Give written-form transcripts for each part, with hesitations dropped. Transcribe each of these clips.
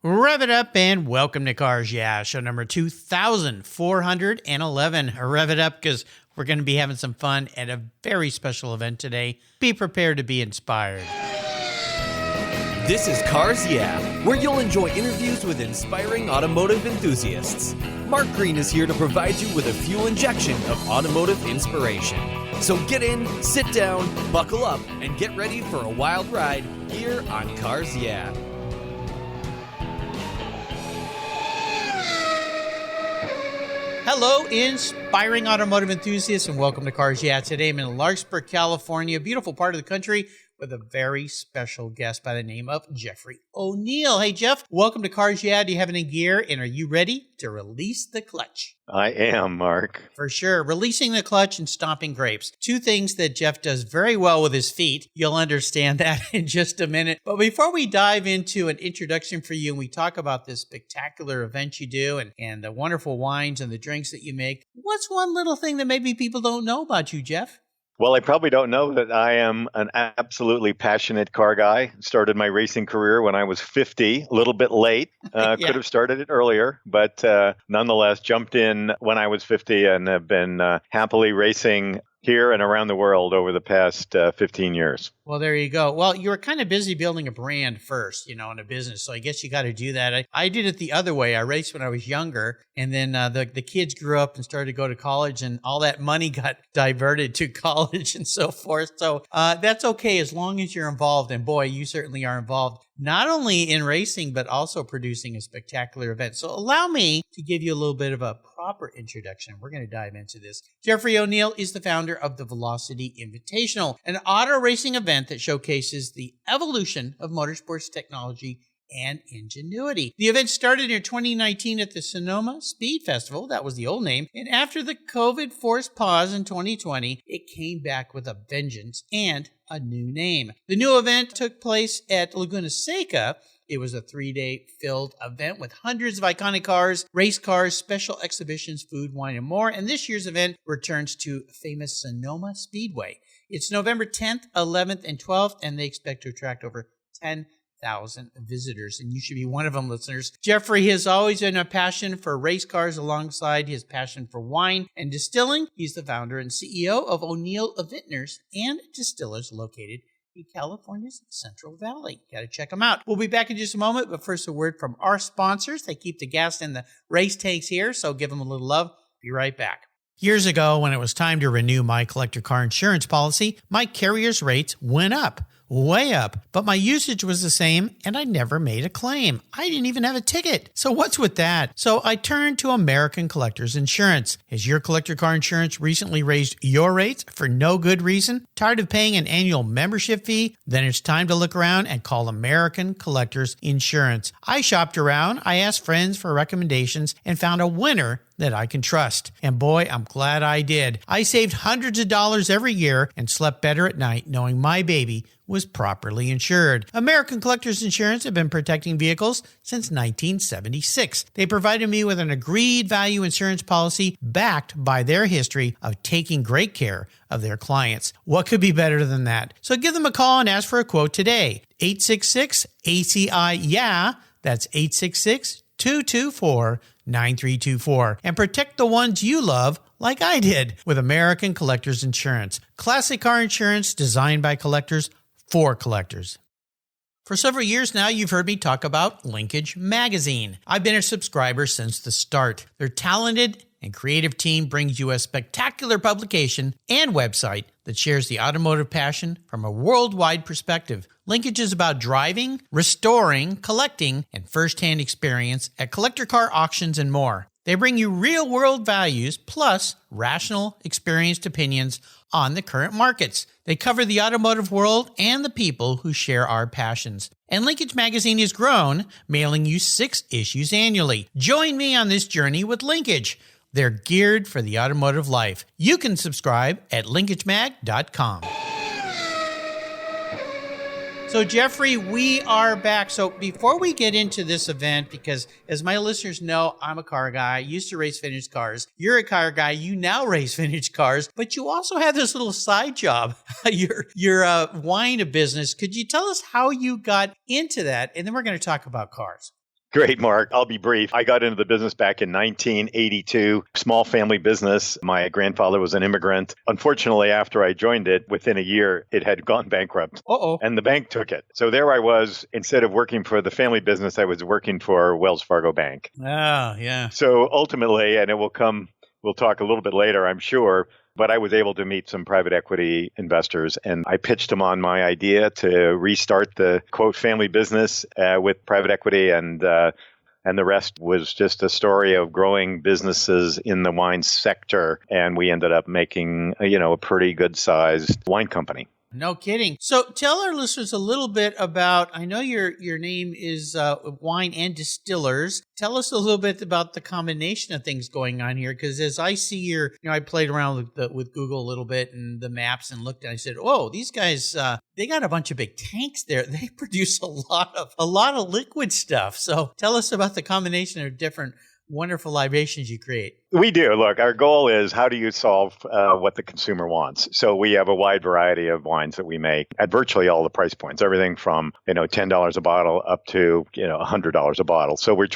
Rev it up and welcome to Cars Yeah, show number 2411. Rev it up because we're going to be having some fun at a very special event today. Be prepared to be inspired. This is Cars Yeah, where you'll enjoy interviews with inspiring automotive enthusiasts. Mark Green is here to provide you with a fuel injection of automotive inspiration. So get in, sit down, buckle up, and get ready for a wild ride here on Cars Yeah. Hello, inspiring automotive enthusiasts, and welcome to Cars Yeah. Today I'm in Larkspur, California, a beautiful part of the country, with a very special guest by the name of Jeffrey O'Neill. Hey, Jeff, welcome to Cars Yeah. Do you have any gear, and are you ready to release the clutch? I am, Mark. For sure. Releasing the clutch and stomping grapes. Two things that Jeff does very well with his feet. You'll understand that in just a minute. But before we dive into an introduction for you and we talk about this spectacular event you do and the wonderful wines and the drinks that you make, what's one little thing that maybe people don't know about you, Jeff? Well, I probably don't know that I am an absolutely passionate car guy. Started my racing career when I was 50, a little bit late. Could have started it earlier, but nonetheless jumped in when I was 50 and have been happily racing here and around the world over the past 15 years. Well, there you go. Well, you were kind of busy building a brand first, in a business. So I guess you got to do that. I did it the other way. I raced when I was younger, and then the kids grew up and started to go to college, and all that money got diverted to college and so forth. So that's okay as long as you're involved. And boy, you certainly are involved, not only in racing, but also producing a spectacular event. So allow me to give you a little bit of a proper introduction. We're going to dive into this. Jeffrey O'Neill is the founder of the Velocity Invitational, an auto racing event that showcases the evolution of motorsports technology and ingenuity. The event started in 2019 at the Sonoma Speed Festival. That was the old name. And after the COVID-forced pause in 2020, it came back with a vengeance and a new name. The new event took place at Laguna Seca. It was a 3-day filled event with hundreds of iconic cars, race cars, special exhibitions, food, wine, and more. And this year's event returns to famous Sonoma Speedway. It's November 10th, 11th, and 12th, and they expect to attract over 10,000 visitors, and you should be one of them, listeners. Jeffrey has always been a passion for race cars alongside his passion for wine and distilling. He's the founder and CEO of O'Neill Vintners and Distillers located in California's Central Valley. Got to check them out. We'll be back in just a moment, but first a word from our sponsors. They keep the gas in the race tanks here, so give them a little love. Be right back. Years ago, when it was time to renew my collector car insurance policy, my carrier's rates went up. Way up, but my usage was the same and I never made a claim. I didn't even have a ticket. So what's with that? So I turned to American Collectors Insurance. Has your collector car insurance recently raised your rates for no good reason? Tired of paying an annual membership fee? Then it's time to look around and call American Collectors Insurance. I shopped around, I asked friends for recommendations, and found a winner that I can trust. And boy, I'm glad I did. I saved hundreds of dollars every year and slept better at night knowing my baby was properly insured. American Collectors Insurance have been protecting vehicles since 1976. They provided me with an agreed value insurance policy backed by their history of taking great care of their clients. What could be better than that? So give them a call and ask for a quote today. 866-ACI-YEAH. That's 866-224-9324. And protect the ones you love like I did with American Collectors Insurance. Classic car insurance designed by collectors for collectors. For several years now, you've heard me talk about Linkage Magazine. I've been a subscriber since the start. Their talented and creative team brings you a spectacular publication and website that shares the automotive passion from a worldwide perspective. Linkage is about driving, restoring, collecting, and first-hand experience at collector car auctions and more. They bring you real-world values plus rational, experienced opinions on the current markets. They cover the automotive world and the people who share our passions. And Linkage Magazine has grown, mailing you 6 issues annually. Join me on this journey with Linkage. They're geared for the automotive life. You can subscribe at linkagemag.com. So Jeffrey, we are back. So before we get into this event, because as my listeners know, I'm a car guy. I used to race vintage cars. You're a car guy. You now race vintage cars, but you also have this little side job. Your wine business. Could you tell us how you got into that? And then we're going to talk about cars. Great, Mark. I'll be brief. I got into the business back in 1982, small family business. My grandfather was an immigrant. Unfortunately, after I joined it, within a year, it had gone bankrupt. Uh-oh. And the bank took it. So there I was. Instead of working for the family business, I was working for Wells Fargo Bank. Oh, yeah. So ultimately, and we'll talk a little bit later, I'm sure, but I was able to meet some private equity investors, and I pitched them on my idea to restart the, quote, family business with private equity, and the rest was just a story of growing businesses in the wine sector, and we ended up making, a pretty good-sized wine company. No kidding. So tell our listeners a little bit about, I know your name is Wine and Distillers. Tell us a little bit about the combination of things going on here, because as I see I played around with Google a little bit and the maps and looked, and I said, "Oh, these guys, they got a bunch of big tanks there. They produce a lot of liquid stuff." So tell us about the combination of different wonderful libations you create. We do. Look, our goal is, how do you solve what the consumer wants? So we have a wide variety of wines that we make at virtually all the price points, everything from, $10 a bottle up to, $100 a bottle. So we're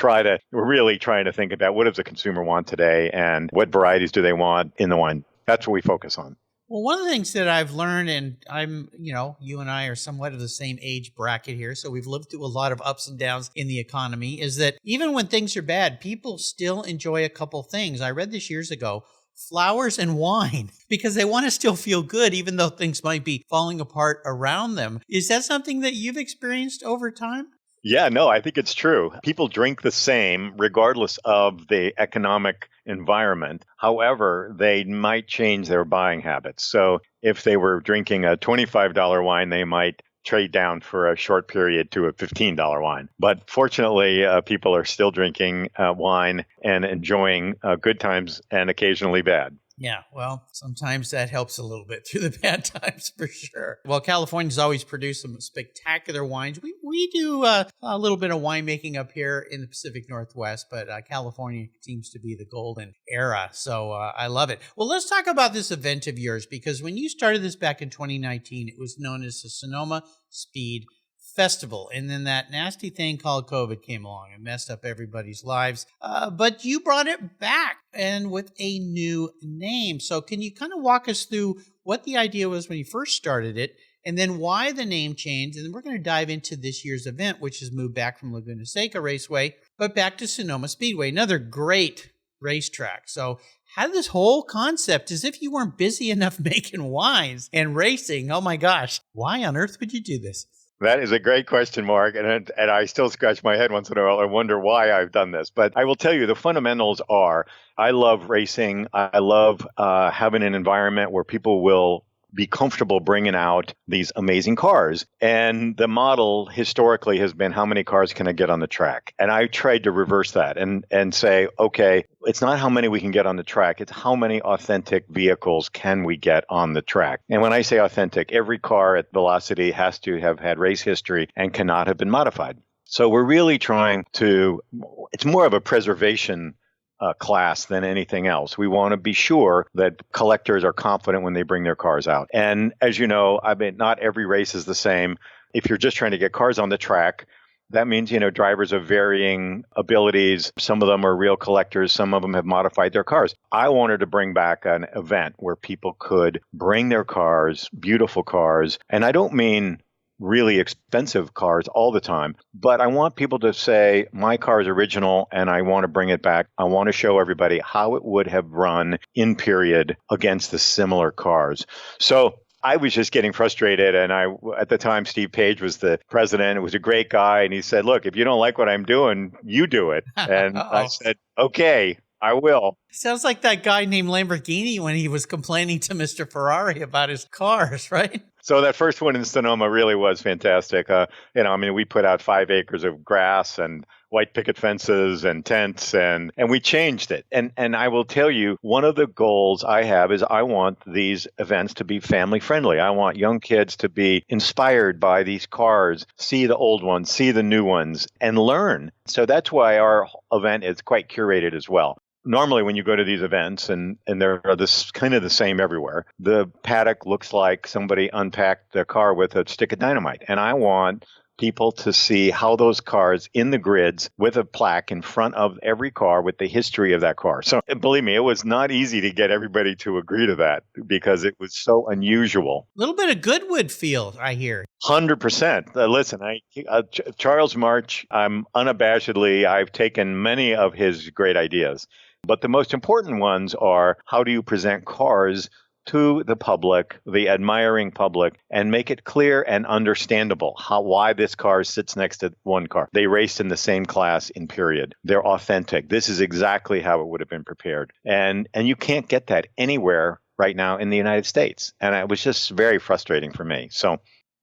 really trying to think about, what does the consumer want today and what varieties do they want in the wine? That's what we focus on. Well, one of the things that I've learned, and I'm, you and I are somewhat of the same age bracket here, so we've lived through a lot of ups and downs in the economy, is that even when things are bad, people still enjoy a couple things. I read this years ago, flowers and wine, because they want to still feel good, even though things might be falling apart around them. Is that something that you've experienced over time? Yeah, no, I think it's true. People drink the same regardless of the economic environment. However, they might change their buying habits. So if they were drinking a $25 wine, they might trade down for a short period to a $15 wine. But fortunately, people are still drinking wine and enjoying good times and occasionally bad. Yeah, well, sometimes that helps a little bit through the bad times for sure. Well, California's always produced some spectacular wines. We do a little bit of winemaking up here in the Pacific Northwest, but California seems to be the golden era. So I love it. Well, let's talk about this event of yours, because when you started this back in 2019, it was known as the Sonoma Speed Festival. And then that nasty thing called COVID came along and messed up everybody's lives. But you brought it back, and with a new name. So can you kind of walk us through what the idea was when you first started it, and then why the name changed? And then we're going to dive into this year's event, which has moved back from Laguna Seca Raceway, but back to Sonoma Speedway, another great racetrack. So how did this whole concept, as if you weren't busy enough making wines and racing, oh my gosh, why on earth would you do this? That is a great question, Mark, and I still scratch my head once in a while and wonder why I've done this. But I will tell you, the fundamentals are, I love racing. I love having an environment where people will be comfortable bringing out these amazing cars. And the model historically has been, how many cars can I get on the track? And I tried to reverse that and say, okay, it's not how many we can get on the track, it's how many authentic vehicles can we get on the track. And when I say authentic, every car at Velocity has to have had race history and cannot have been modified. So we're really trying to, it's more of a preservation class than anything else. We want to be sure that collectors are confident when they bring their cars out. And as you know, not every race is the same. If you're just trying to get cars on the track, that means, drivers of varying abilities. Some of them are real collectors. Some of them have modified their cars. I wanted to bring back an event where people could bring their cars, beautiful cars. And I don't mean really expensive cars all the time, but I want people to say, my car is original and I want to bring it back. I want to show everybody how it would have run in period against the similar cars. So I was just getting frustrated. And at the time, Steve Page was the president. It was a great guy. And he said, look, if you don't like what I'm doing, you do it. And I said, okay, I will. Sounds like that guy named Lamborghini when he was complaining to Mr. Ferrari about his cars, right? So that first one in Sonoma really was fantastic. We put out 5 acres of grass and white picket fences and tents, and we changed it. And I will tell you, one of the goals I have is I want these events to be family friendly. I want young kids to be inspired by these cars, see the old ones, see the new ones, and learn. So that's why our event is quite curated as well. Normally, when you go to these events, and they're this kind of the same everywhere, the paddock looks like somebody unpacked the car with a stick of dynamite. And I want people to see how those cars in the grids with a plaque in front of every car with the history of that car. So believe me, it was not easy to get everybody to agree to that because it was so unusual. A little bit of Goodwood feel, I hear. 100%. Listen, Charles March, I've taken many of his great ideas, but the most important ones are how do you present cars to the public, the admiring public, and make it clear and understandable why this car sits next to one car. They raced in the same class in period. They're authentic. This is exactly how it would have been prepared. And you can't get that anywhere right now in the United States. And it was just very frustrating for me. So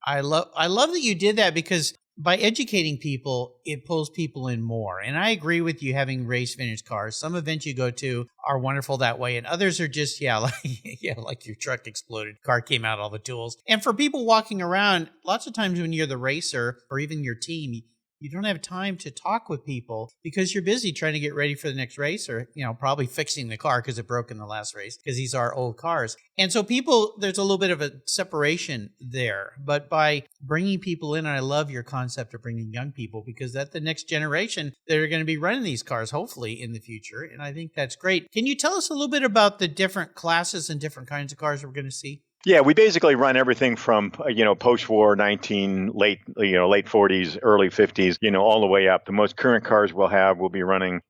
I love that you did that, because by educating people, it pulls people in more. And I agree with you, having race vintage cars. Some events you go to are wonderful that way, and others are just, like your truck exploded, car came out, all the tools. And for people walking around, lots of times when you're the racer or even your team, you don't have time to talk with people because you're busy trying to get ready for the next race, or, probably fixing the car because it broke in the last race, because these are old cars. And so there's a little bit of a separation there. But by bringing people in, and I love your concept of bringing young people, because that's the next generation that are going to be running these cars, hopefully, in the future. And I think that's great. Can you tell us a little bit about the different classes and different kinds of cars we're going to see? Yeah, we basically run everything from, post-war late 40s, early 50s, all the way up. The most current cars we'll be running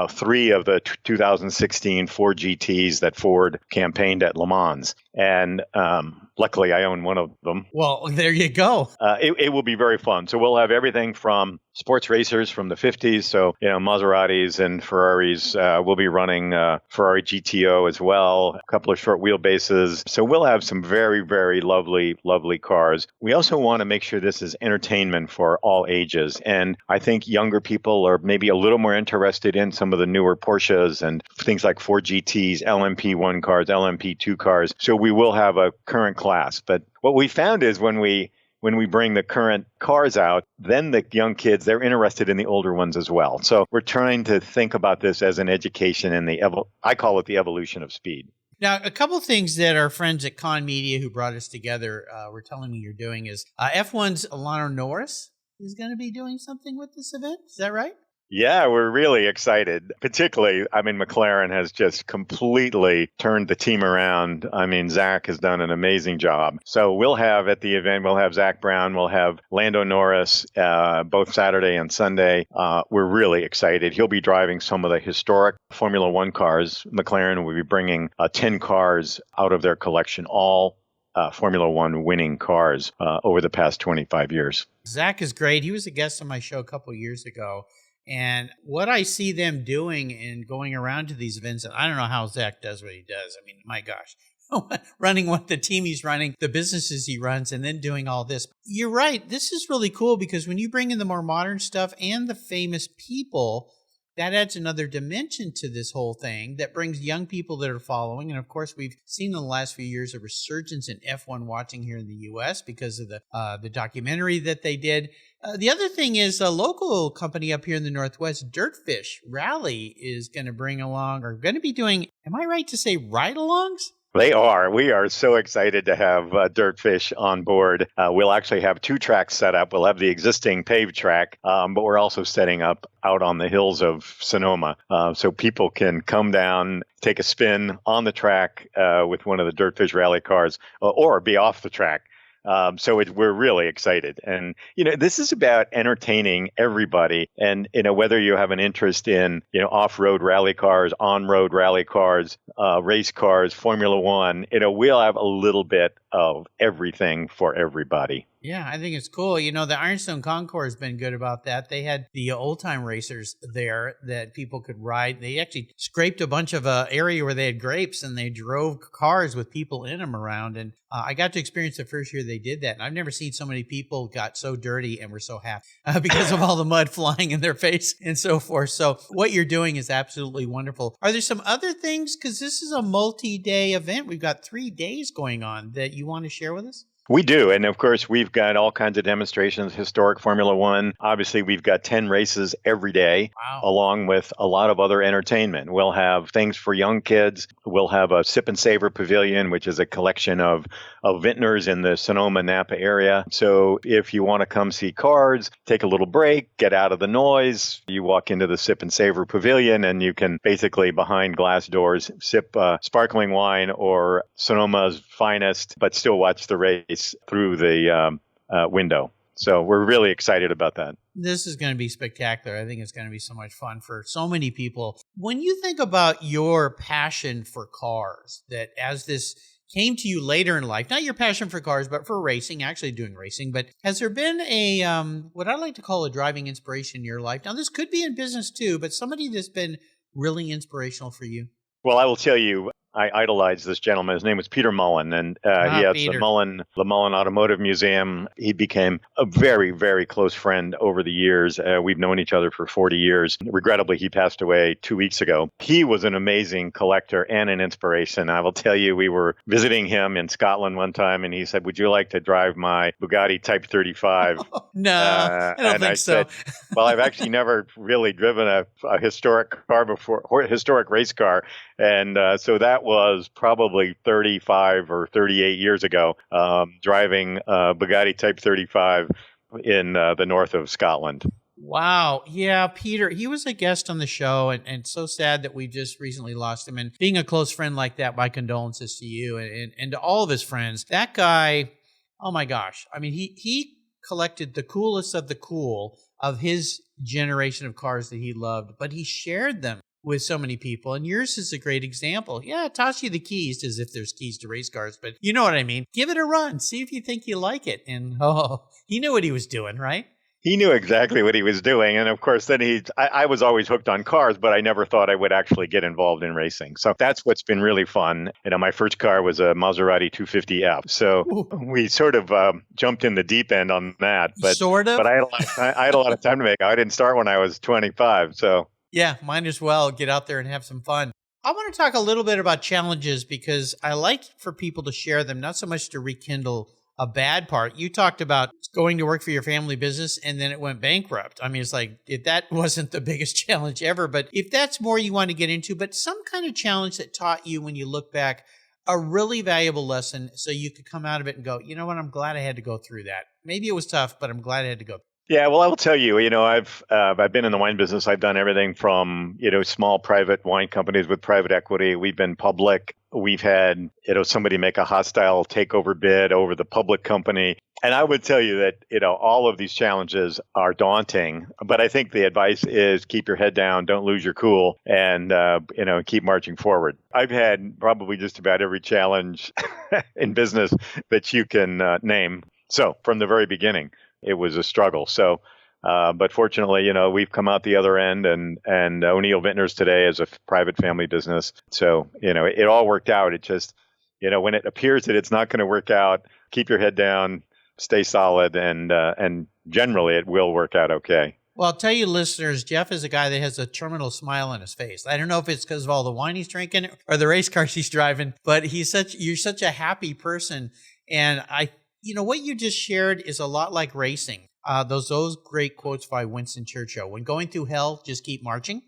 3 of the 2016 Ford GTs that Ford campaigned at Le Mans. And luckily, I own one of them. Well, there you go. It will be very fun. So we'll have everything from sports racers from the 50s. So, Maseratis and Ferraris. We'll be running Ferrari GTO as well, a couple of short wheelbases. So we'll have some very, very lovely, lovely cars. We also want to make sure this is entertainment for all ages. And I think younger people are maybe a little more interested in some of the newer Porsches and things like Ford GTs, LMP1 cars, LMP2 cars. So we will have a current class. But what we found is when we bring the current cars out, then the young kids, they're interested in the older ones as well. So we're trying to think about this as an education in I call it the evolution of speed. Now, a couple of things that our friends at Con Media who brought us together were telling me you're doing is F1's Lando Norris is going to be doing something with this event. Is that right? Yeah, we're really excited. Particularly, McLaren has just completely turned the team around. Zach has done an amazing job. So we'll have at the event, we'll have Zach Brown, we'll have Lando Norris, both Saturday and Sunday. We're really excited. He'll be driving some of the historic Formula One cars. McLaren will be bringing 10 cars out of their collection, all Formula One winning cars over the past 25 years. Zach is great. He was a guest on my show a couple of years ago. And what I see them doing and going around to these events, and I don't know how Zach does what he does. My gosh, running what the team he's running, the businesses he runs, and then doing all this. You're right. This is really cool because when you bring in the more modern stuff and the famous people, that adds another dimension to this whole thing that brings young people that are following. And of course, we've seen in the last few years a resurgence in F1 watching here in the U.S. because of the documentary that they did. The other thing is a local company up here in the Northwest, Dirtfish Rally, is going to bring along, or going to be doing, am I right to say ride-alongs? They are. We are so excited to have Dirtfish on board. We'll actually have 2 tracks set up. We'll have the existing paved track, but we're also setting up out on the hills of Sonoma. So people can come down, take a spin on the track with one of the Dirtfish Rally cars, or be off the track. We're really excited. And, this is about entertaining everybody. And, whether you have an interest in, off-road rally cars, on-road rally cars, race cars, Formula One, we'll have a little bit of everything for everybody. Yeah, I think it's cool. The Ironstone Concours has been good about that. They had the old-time racers there that people could ride. They actually scraped a bunch of area where they had grapes, and they drove cars with people in them around. And I got to experience the first year they did that. And I've never seen so many people got so dirty and were so happy because of all the mud flying in their face and so forth. So what you're doing is absolutely wonderful. Are there some other things? Because this is a multi-day event. We've got 3 days going on that you want to share with us? We do. And of course, we've got all kinds of demonstrations, historic Formula One. Obviously, we've got 10 races every day, Wow. along with a lot of other entertainment. We'll have things for young kids. We'll have a Sip and Savor Pavilion, which is a collection of Vintners in the Sonoma Napa area. So if you want to come see cars, take a little break, get out of the noise, you walk into the Sip and Savor Pavilion and you can basically behind glass doors sip sparkling wine or Sonoma's finest, but still watch the race through the window. So we're really excited about that. This is going to be spectacular. I think it's going to be so much fun for so many people. When you think about your passion for cars, that as this came to you later in life, not your passion for cars, but for racing, actually doing racing, but has there been a, what I like to call a driving inspiration in your life? Now, this could be in business too, but somebody that's been really inspirational for you? Well, I will tell you, I idolized this gentleman. His name was Peter Mullen, and he has Peter. the Mullen Automotive Museum. He became a very, very close friend over the years. We've known each other for 40 years. Regrettably, he passed away 2 weeks ago. He was an amazing collector and an inspiration. I will tell you, we were visiting him in Scotland one time, and he said, "Would you like to drive my Bugatti Type 35?" No, I don't think so. Said, well, I've actually never really driven a historic car before, or a historic race car. And so that was probably 35 or 38 years ago, driving Bugatti Type 35 in the north of Scotland. Wow. Yeah, Peter, he was a guest on the show, and so sad that we just recently lost him. And being a close friend like that, my condolences to you and to all of his friends. That guy, oh my gosh. I mean, he collected the coolest of the cool of his generation of cars that he loved, but he shared them with so many people. And yours is a great example. Yeah, toss you the keys as if there's keys to race cars, but you know what I mean. Give it a run. See if you think you like it. And he knew what he was doing, right? He knew exactly what he was doing. And of course, then I was always hooked on cars, but I never thought I would actually get involved in racing. So that's what's been really fun. You know, my first car was a Maserati 250F. So we sort of jumped in the deep end on that. But, sort of. But I had a lot of time to make. I didn't start when I was 25. So yeah, might as well get out there and have some fun. I want to talk a little bit about challenges because I like for people to share them, not so much to rekindle a bad part. You talked about going to work for your family business and then it went bankrupt. I mean, it's like that wasn't the biggest challenge ever, but if that's more you want to get into, but some kind of challenge that taught you when you look back a really valuable lesson so you could come out of it and go, you know what, I'm glad I had to go through that. Maybe it was tough, but I'm glad I had to go. Yeah, well, I will tell you, I've been in the wine business. I've done everything from, small private wine companies with private equity. We've been public. We've had, somebody make a hostile takeover bid over the public company. And I would tell you that, all of these challenges are daunting. But I think the advice is keep your head down, don't lose your cool, and, keep marching forward. I've had probably just about every challenge in business that you can name. So from the very beginning, it was a struggle. So, but fortunately, we've come out the other end, and O'Neill Vintners today is a private family business. So, it all worked out. It just, when it appears that it's not going to work out, keep your head down, stay solid, and generally it will work out okay. Well, I'll tell you, listeners, Jeff is a guy that has a terminal smile on his face. I don't know if it's because of all the wine he's drinking or the race cars he's driving, but you're such a happy person. And what you just shared is a lot like racing. Those great quotes by Winston Churchill. When going through hell, just keep marching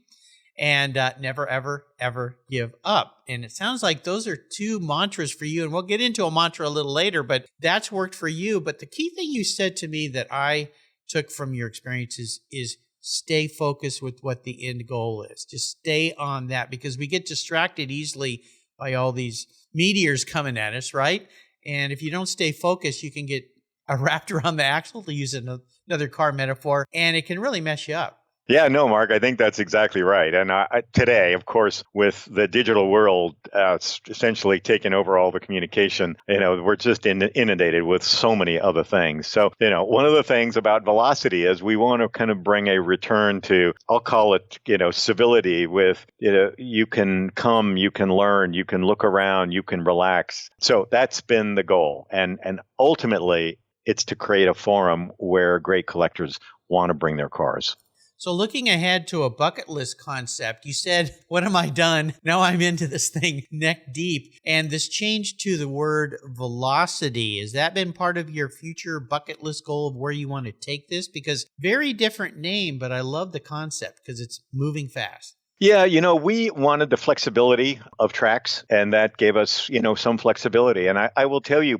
and never, ever, ever give up. And it sounds like those are two mantras for you. And we'll get into a mantra a little later, but that's worked for you. But the key thing you said to me that I took from your experiences is stay focused with what the end goal is. Just stay on that because we get distracted easily by all these meteors coming at us, right? And if you don't stay focused, you can get wrapped around the axle, to use another car metaphor, and it can really mess you up. Yeah, no, Mark, I think that's exactly right. And today, of course, with the digital world essentially taking over all the communication, we're just inundated with so many other things. So, one of the things about velocity is we want to kind of bring a return to, I'll call it, civility with, you can come, you can learn, you can look around, you can relax. So that's been the goal. And ultimately, it's to create a forum where great collectors want to bring their cars. So looking ahead to a bucket list concept, you said, what am I done? Now I'm into this thing neck deep. And this change to the word velocity, has that been part of your future bucket list goal of where you want to take this? Because very different name, but I love the concept because it's moving fast. Yeah, we wanted the flexibility of tracks, and that gave us, some flexibility. And I will tell you,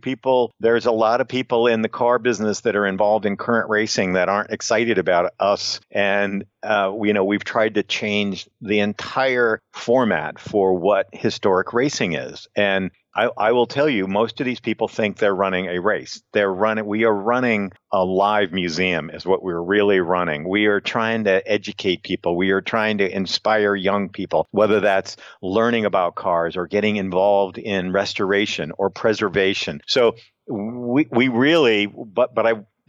there's a lot of people in the car business that are involved in current racing that aren't excited about us. And, we've tried to change the entire format for what historic racing is. And I will tell you, most of these people think they're running a race. We are running a live museum is what we're really running. We are trying to educate people. We are trying to inspire young people, whether that's learning about cars or getting involved in restoration or preservation. So we really,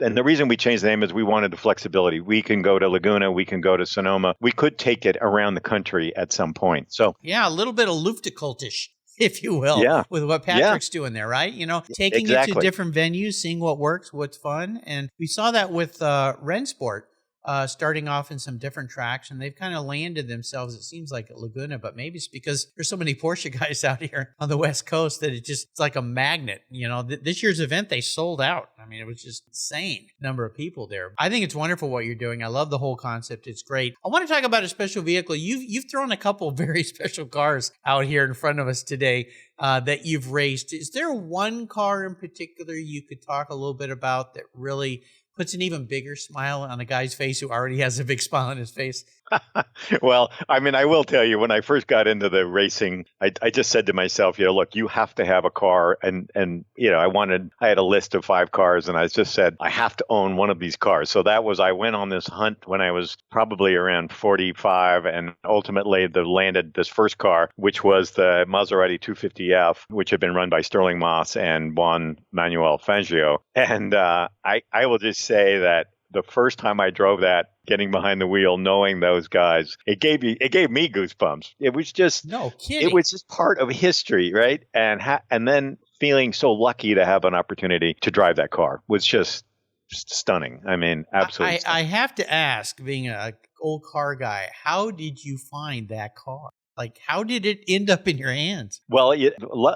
and the reason we changed the name is we wanted the flexibility. We can go to Laguna. We can go to Sonoma. We could take it around the country at some point. So yeah, a little bit of Luftkultish, if you will, with what Patrick's doing there, right? Taking it to different venues, seeing what works, what's fun. And we saw that with Rennsport starting off in some different tracks, and they've kind of landed themselves, it seems like, at Laguna, but maybe it's because there's so many Porsche guys out here on the West Coast that it's like a magnet. This year's event, they sold out. I mean, it was just insane number of people there. I think it's wonderful what you're doing. I love the whole concept. It's great. I want to talk about a special vehicle. You've thrown a couple of very special cars out here in front of us today that you've raced. Is there one car in particular you could talk a little bit about that really puts an even bigger smile on a guy's face who already has a big smile on his face? Well, I mean, I will tell you, when I first got into the racing, I just said to myself, look, you have to have a car. And I had a list of 5 cars, and I just said, I have to own one of these cars. So I went on this hunt when I was probably around 45, and ultimately landed this first car, which was the Maserati 250F, which had been run by Sterling Moss and Juan Manuel Fangio. And I will just say that the first time I drove that, getting behind the wheel, knowing those guys, it gave me goosebumps. It was just no kidding. It was just part of history, right? And then feeling so lucky to have an opportunity to drive that car was just stunning. I mean, absolutely. I have to ask, being an old car guy, how did you find that car? Like, how did it end up in your hands? Well,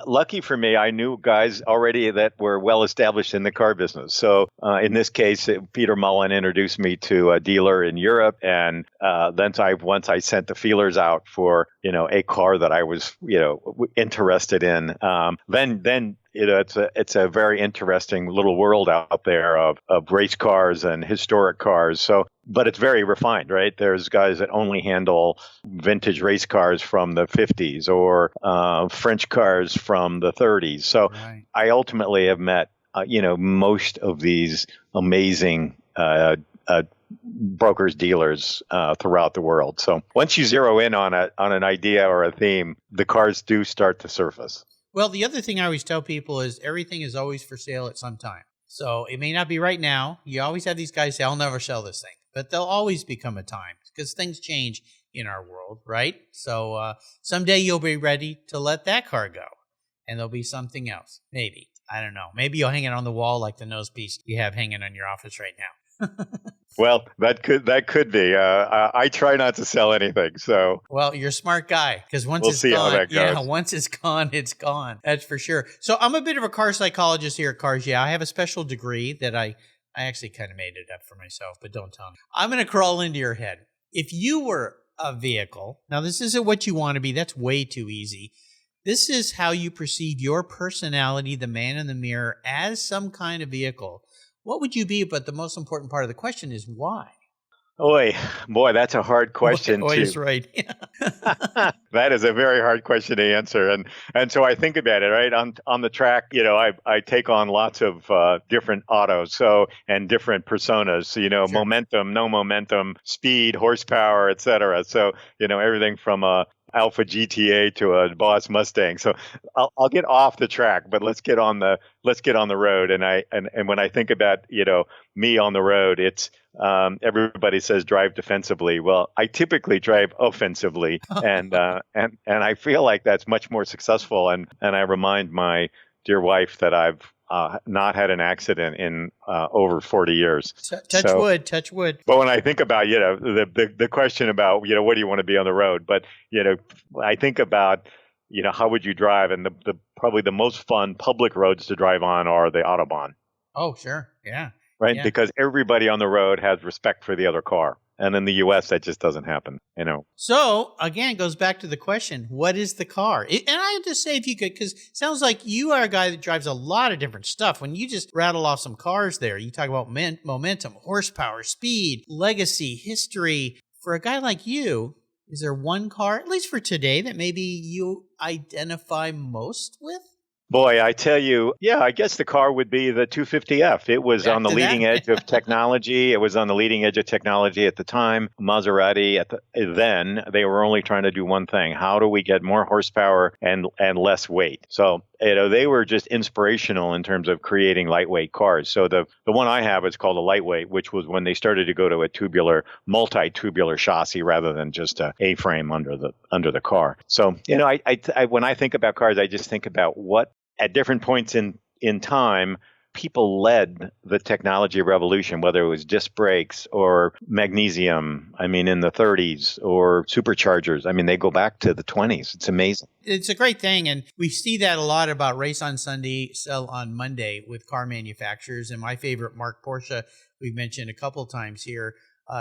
lucky for me, I knew guys already that were well established in the car business. So in this case, Peter Mullen introduced me to a dealer in Europe. And then once I sent the feelers out for, a car that I was, interested in, then it's a very interesting little world out there of race cars and historic cars. So, but it's very refined, right? There's guys that only handle vintage race cars from the 50s or French cars from the 30s. So right. I ultimately have met, most of these amazing brokers, dealers throughout the world. So once you zero in on an idea or a theme, the cars do start to surface. Well, the other thing I always tell people is everything is always for sale at some time. So it may not be right now. You always have these guys say, I'll never sell this thing. But there'll always become a time because things change in our world, right? So someday you'll be ready to let that car go. And there'll be something else. Maybe. I don't know. Maybe you'll hang it on the wall like the nose piece you have hanging on your office right now. Well, that could be. I try not to sell anything. So, well, you're a smart guy because once we'll it's see gone, how that goes. Once it's gone, it's gone. That's for sure. So I'm a bit of a car psychologist here at Cars. Yeah, I have a special degree that I actually kind of made it up for myself, but don't tell me. I'm going to crawl into your head. If you were a vehicle, now this isn't what you want to be. That's way too easy. This is how you perceive your personality, the man in the mirror, as some kind of vehicle. What would you be? But the most important part of the question is why? Boy, that's a hard question. Boy is right. That is a very hard question to answer. And so I think about it, right? On the track, I take on lots of different autos, and different personas. So, sure. Momentum, no momentum, speed, horsepower, et cetera. So, everything from a Alpha GTA to a Boss Mustang. So I'll get off the track, but let's get on the road. And when I think about, me on the road, it's everybody says drive defensively. Well, I typically drive offensively, and I feel like that's much more successful. And I remind my dear wife that not had an accident in over 40 years. Touch wood. But when I think about, the question about, what do you want to be on the road? But, I think about, how would you drive? And the probably the most fun public roads to drive on are the Autobahn. Oh, sure. Yeah. Right. Yeah. Because everybody on the road has respect for the other car. And in the U.S., that just doesn't happen, So, again, it goes back to the question, what is the car? And I have to say, if you could, because it sounds like you are a guy that drives a lot of different stuff. When you just rattle off some cars there, you talk about momentum, horsepower, speed, legacy, history. For a guy like you, is there one car, at least for today, that maybe you identify most with? Boy, I tell you, I guess the car would be the 250F. It was on the leading edge of technology. It was on the leading edge of technology at the time. Maserati, then they were only trying to do one thing. How do we get more horsepower and less weight? So, they were just inspirational in terms of creating lightweight cars. So the one I have is called a lightweight, which was when they started to go to a multi-tubular chassis rather than just a A-frame under the car. So, I when I think about cars, I just think about what at different points in time, people led the technology revolution, whether it was disc brakes or magnesium, in the 30s, or superchargers. They go back to the 20s. It's amazing. It's a great thing. And we see that a lot about race on Sunday, sell on Monday with car manufacturers. And my favorite, Mark Porsche, we've mentioned a couple times here,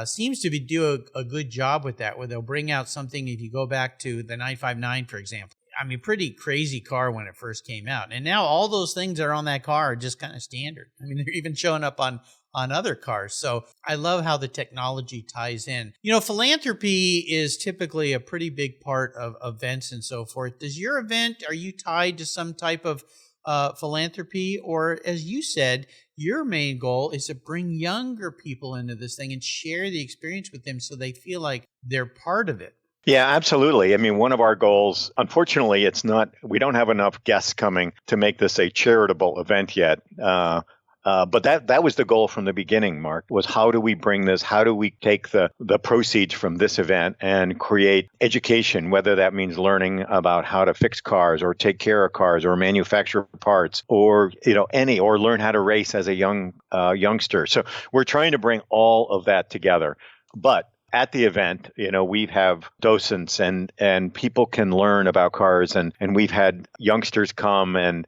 seems to do a good job with that, where they'll bring out something. If you go back to the 959, for example, pretty crazy car when it first came out. And now all those things that are on that car are just kind of standard. They're even showing up on other cars. So I love how the technology ties in. Philanthropy is typically a pretty big part of events and so forth. Does your event, are you tied to some type of philanthropy? Or as you said, your main goal is to bring younger people into this thing and share the experience with them so they feel like they're part of it? Yeah, absolutely. One of our goals, unfortunately, we don't have enough guests coming to make this a charitable event yet. But that was the goal from the beginning, Mark, was how do we bring this? How do we take the proceeds from this event and create education, whether that means learning about how to fix cars or take care of cars or manufacture parts or, or learn how to race as a youngster. So we're trying to bring all of that together. But at the event, we have docents and people can learn about cars and we've had youngsters come and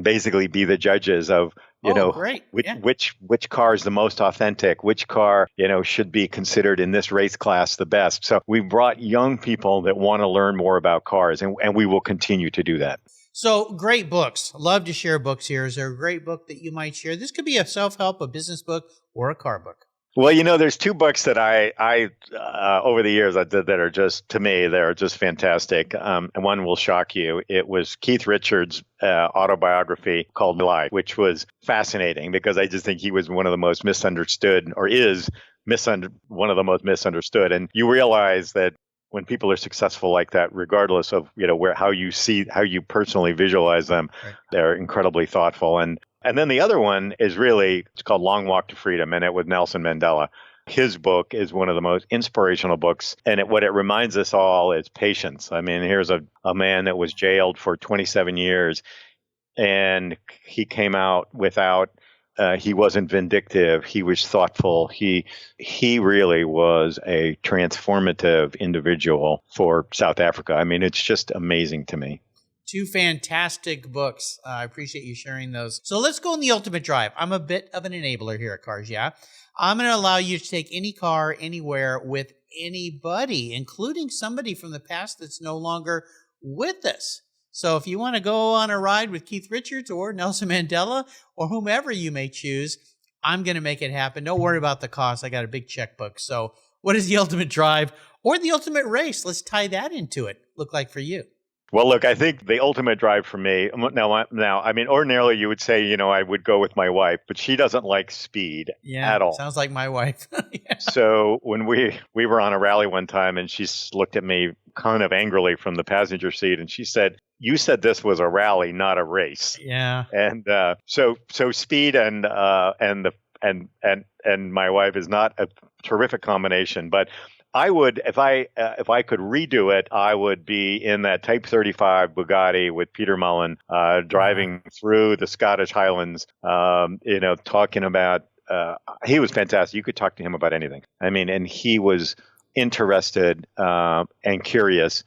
basically be the judges of, great. which car is the most authentic, which car, should be considered in this race class the best. So we brought young people that want to learn more about cars and we will continue to do that. So great books. Love to share books here. Is there a great book that you might share? This could be a self-help, a business book, or a car book. Well, there's two books that I over the years I did that are just, to me, they're just fantastic. And one will shock you. It was Keith Richards' autobiography called Life, which was fascinating because I just think he was one of the most misunderstood, or is one of the most misunderstood. And you realize that when people are successful like that, regardless of how you personally visualize them, right, they're incredibly thoughtful. And then the other one is it's called Long Walk to Freedom, and it was Nelson Mandela. His book is one of the most inspirational books, and what it reminds us all is patience. Here's a man that was jailed for 27 years, and he came out without, he wasn't vindictive, he was thoughtful. He really was a transformative individual for South Africa. It's just amazing to me. Two fantastic books. I appreciate you sharing those. So let's go in the ultimate drive. I'm a bit of an enabler here at Cars Yeah. I'm going to allow you to take any car anywhere with anybody, including somebody from the past that's no longer with us. So if you want to go on a ride with Keith Richards or Nelson Mandela or whomever you may choose, I'm going to make it happen. Don't worry about the cost. I got a big checkbook. So what is the ultimate drive or the ultimate race? Let's tie that into it. Look like for you. Well, look, I think the ultimate drive for me now, ordinarily you would say, I would go with my wife, but she doesn't like speed at all. Sounds like my wife. Yeah. So when we were on a rally one time and she looked at me kind of angrily from the passenger seat and she said, "You said this was a rally, not a race." Yeah. And so speed and my wife is not a terrific combination, but I would, if I could redo it, I would be in that Type 35 Bugatti with Peter Mullen, driving through the Scottish Highlands, talking about, he was fantastic. You could talk to him about anything. I mean, and he was interested and curious.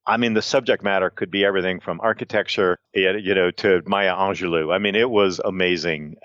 I mean, the subject matter could be everything from architecture, to Maya Angelou. I mean, it was amazing.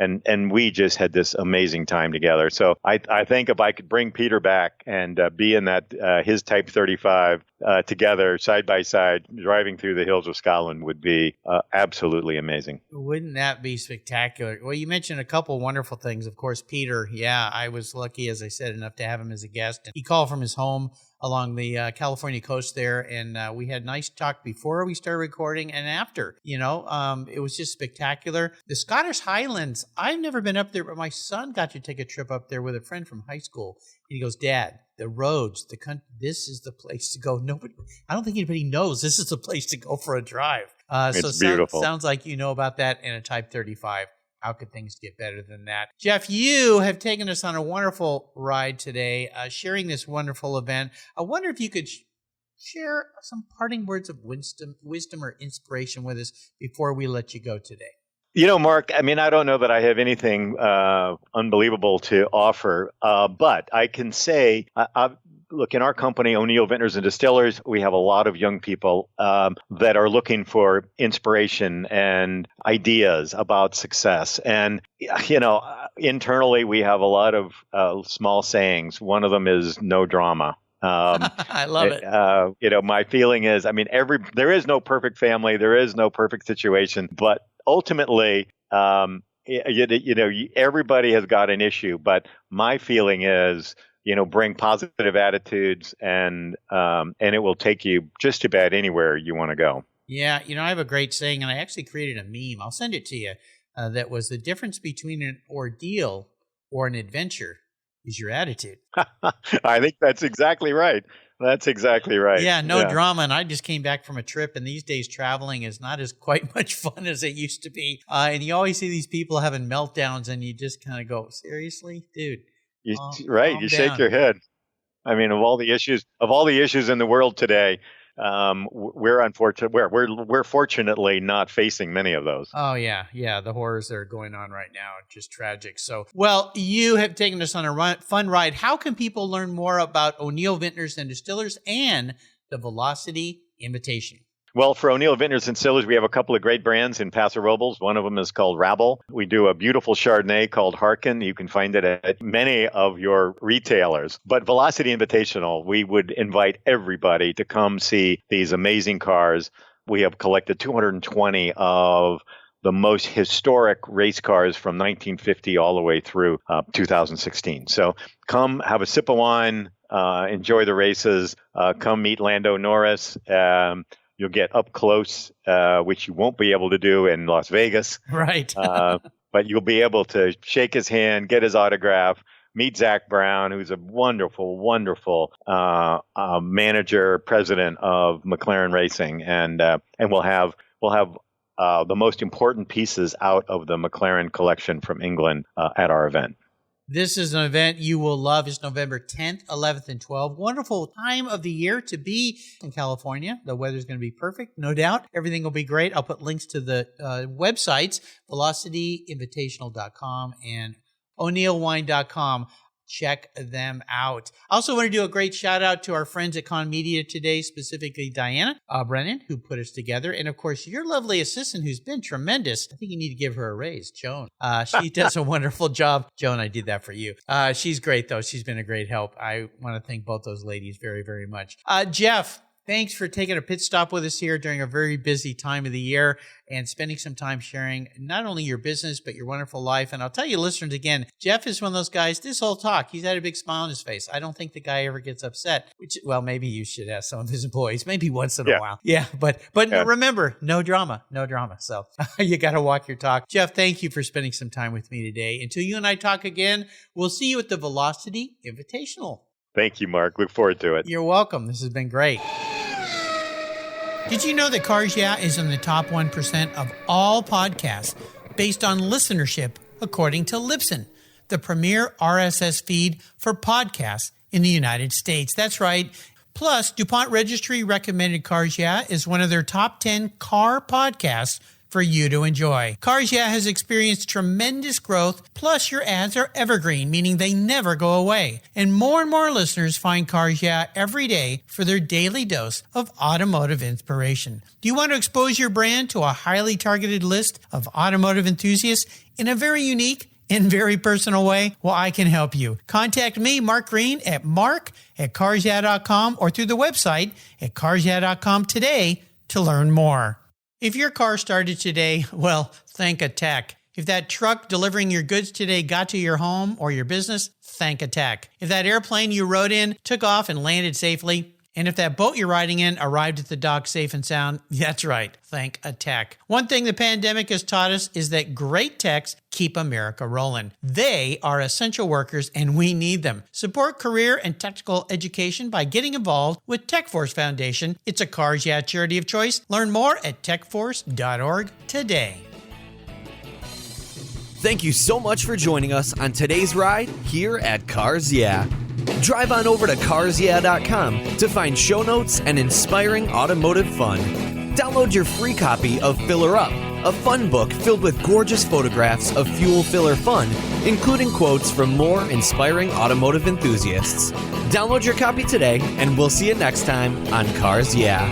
And we just had this amazing time together. So I think if I could bring Peter back and be in that his Type 35 together, side by side, driving through the hills of Scotland would be absolutely amazing. Wouldn't that be spectacular? Well, you mentioned a couple wonderful things. Of course, Peter, I was lucky, as I said, enough to have him as a guest. And he called from his home along the California coast there, and we had nice talk before we started recording and after. It was just spectacular. The Scottish Highlands, I've never been up there, but my son got to take a trip up there with a friend from high school. And he goes, Dad, the roads, the country, this is the place to go. I don't think anybody knows this is the place to go for a drive. It's beautiful. Sounds like you know about that in a Type 35. How could things get better than that? Jeff, you have taken us on a wonderful ride today, sharing this wonderful event. I wonder if you could share some parting words of wisdom or inspiration with us before we let you go today. Mark, I mean, I don't know that I have anything unbelievable to offer, but I can say, look, in our company, O'Neill, Vintners, and Distillers, we have a lot of young people that are looking for inspiration and ideas about success. And, internally, we have a lot of small sayings. One of them is no drama. I love it. My feeling is, I mean, there is no perfect family. There is no perfect situation. But ultimately, everybody has got an issue. But my feeling is, bring positive attitudes and it will take you just about anywhere you want to go. Yeah. I have a great saying, and I actually created a meme. I'll send it to you. That was the difference between an ordeal or an adventure is your attitude. I think that's exactly right. That's exactly right. Yeah, no drama. And I just came back from a trip, and these days traveling is not as quite much fun as it used to be. And you always see these people having meltdowns, and you just kind of go, seriously, dude? You shake your head. I mean, of all the issues in the world today, we're unfortunate. We're fortunately not facing many of those. Oh yeah, the horrors that are going on right now are just tragic. So, well, you have taken us on a fun ride. How can people learn more about O'Neill Vintners and Distillers and the Velocity Invitational? Well, for O'Neill Vintners and Distillers, we have a couple of great brands in Paso Robles. One of them is called Rabble. We do a beautiful Chardonnay called Harkin. You can find it at many of your retailers. But Velocity Invitational, we would invite everybody to come see these amazing cars. We have collected 220 of the most historic race cars from 1950 all the way through 2016. So come have a sip of wine, enjoy the races, come meet Lando Norris. You'll get up close, which you won't be able to do in Las Vegas. Right. But you'll be able to shake his hand, get his autograph, meet Zach Brown, who's a wonderful, wonderful manager, president of McLaren Racing, and we'll have the most important pieces out of the McLaren collection from England at our event. This is an event you will love. It's November 10th, 11th, and 12th. Wonderful time of the year to be in California. The weather's going to be perfect, no doubt. Everything will be great. I'll put links to the websites, velocityinvitational.com and o'neillwine.com. Check them out. I also want to do a great shout out to our friends at Con Media today, specifically Diana Brennan, who put us together. And of course, your lovely assistant who's been tremendous. I think you need to give her a raise, Joan. She does a wonderful job. Joan, I did that for you. She's great, though. She's been a great help. I want to thank both those ladies very, very much. Jeff, thanks for taking a pit stop with us here during a very busy time of the year and spending some time sharing not only your business, but your wonderful life. And I'll tell you, listeners, again, Jeff is one of those guys, this whole talk, he's had a big smile on his face. I don't think the guy ever gets upset, well, maybe you should ask some of his employees, maybe once in a while. Yeah, but remember, no drama. So you got to walk your talk. Jeff, thank you for spending some time with me today. Until you and I talk again, we'll see you at the Velocity Invitational. Thank you, Mark. Look forward to it. You're welcome. This has been great. Did you know that Cars Yeah is in the top 1% of all podcasts based on listenership, according to Libsyn, the premier RSS feed for podcasts in the United States. That's right. Plus, DuPont Registry recommended Cars Yeah is one of their top 10 car podcasts for you to enjoy. Cars Yeah has experienced tremendous growth, plus your ads are evergreen, meaning they never go away. And more listeners find Cars Yeah every day for their daily dose of automotive inspiration. Do you want to expose your brand to a highly targeted list of automotive enthusiasts in a very unique and very personal way? Well, I can help you. Contact me, Mark Green, at mark@carsyeah.com or through the website at carsyeah.com today to learn more. If your car started today, well, thank a tech. If that truck delivering your goods today got to your home or your business, thank a tech. If that airplane you rode in took off and landed safely, and if that boat you're riding in arrived at the dock safe and sound, that's right, thank a tech. One thing the pandemic has taught us is that great techs keep America rolling. They are essential workers and we need them. Support career and technical education by getting involved with TechForce Foundation. It's a Cars Yeah charity of choice. Learn more at techforce.org today. Thank you so much for joining us on today's ride here at Cars Yeah. Drive on over to carsyeah.com to find show notes and inspiring automotive fun. Download your free copy of Filler Up, a fun book filled with gorgeous photographs of fuel filler fun, including quotes from more inspiring automotive enthusiasts. Download your copy today, and we'll see you next time on Cars Yeah.